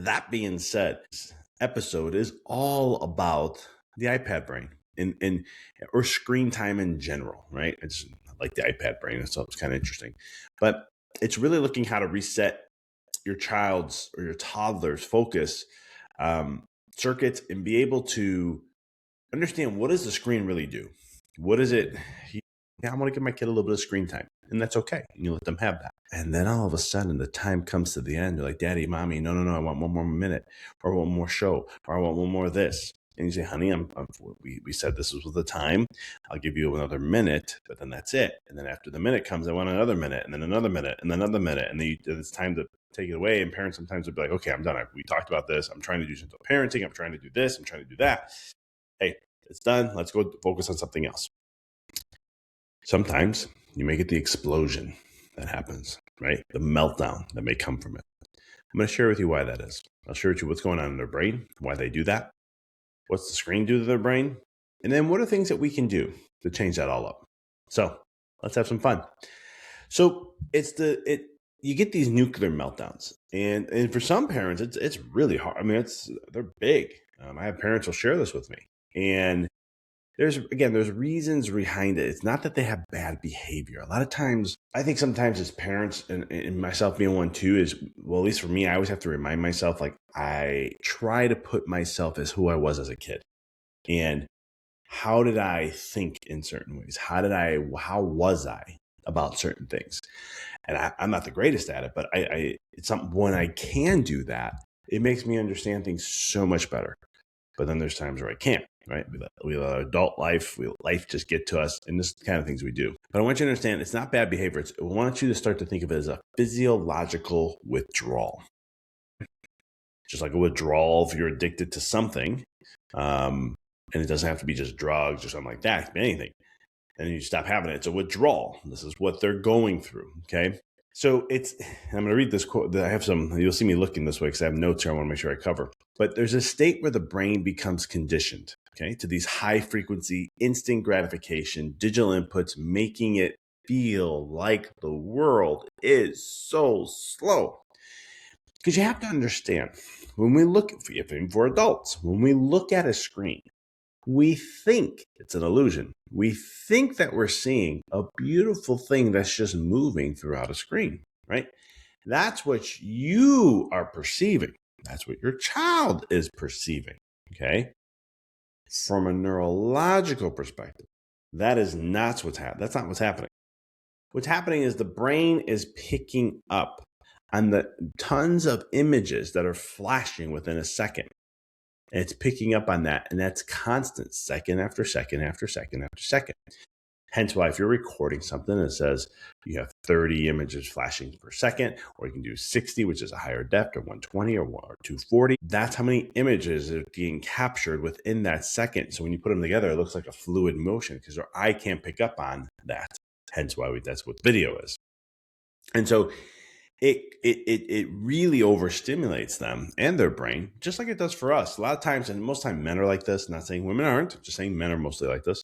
that being said, this episode is all about the iPad brain or screen time in general, right? I just like the iPad brain, so it's kind of interesting. But it's really looking how to reset your child's or your toddler's focus circuits and be able to understand, what does the screen really do? What is it? Yeah, I want to give my kid a little bit of screen time, and that's okay. You let them have that. And then all of a sudden, the time comes to the end. You're like, Daddy, Mommy, no, I want one more minute, or one more show, or I want one more of this. And you say, honey, we said this was the time. I'll give you another minute, but then that's it. And then after the minute comes, I want another minute, and then another minute, and then another minute. And then it's time to take it away. And parents sometimes will be like, okay, I'm done. We talked about this. I'm trying to do gentle parenting. I'm trying to do this. I'm trying to do that. Hey, it's done. Let's go focus on something else. Sometimes you may get the explosion that happens, right? The meltdown that may come from it. I'm going to share with you why that is. I'll share with you what's going on in their brain, why they do that, what's the screen do to their brain, and then what are things that we can do to change that all up. So let's have some fun. So you get these nuclear meltdowns, and for some parents, it's really hard. I mean, they're big. I have parents will share this with me, and there's reasons behind it. It's not that they have bad behavior. A lot of times, I think sometimes as parents, and myself being one too, is, well, at least for me, I always have to remind myself, like, I try to put myself as who I was as a kid. And how did I think in certain ways? How was I about certain things? And I'm not the greatest at it, but it's something, when I can do that, it makes me understand things so much better. But then there's times where I can't, right? We let adult life, life just get to us, and this is the kind of things we do. But I want you to understand, it's not bad behavior. I want you to start to think of it as a physiological withdrawal. Just like a withdrawal if you're addicted to something, and it doesn't have to be just drugs or something like that. It can be anything. And you stop having it. It's a withdrawal. This is what they're going through, okay? So I'm going to read this quote. I have you'll see me looking this way because I have notes here I want to make sure I cover. But there's a state where the brain becomes conditioned, okay, to these high frequency, instant gratification, digital inputs, making it feel like the world is so slow. Because you have to understand, when we look, even for adults, when we look at a screen, we think it's an illusion. We think that we're seeing a beautiful thing that's just moving throughout a screen, right? That's what you are perceiving. That's what your child is perceiving, okay? From a neurological perspective, that is not what's happening. That's not what's happening. What's happening is the brain is picking up on the tons of images that are flashing within a second. And it's picking up on that, and that's constant, second after second after second after second. Hence why if you're recording something that says you have 30 images flashing per second, or you can do 60, which is a higher depth, or 120 or 240, that's how many images are being captured within that second. So when you put them together, it looks like a fluid motion because our eye can't pick up on that. Hence why that's what video is. And so it really overstimulates them and their brain, just like it does for us. A lot of times, and most time men are like this, not saying women aren't, just saying men are mostly like this.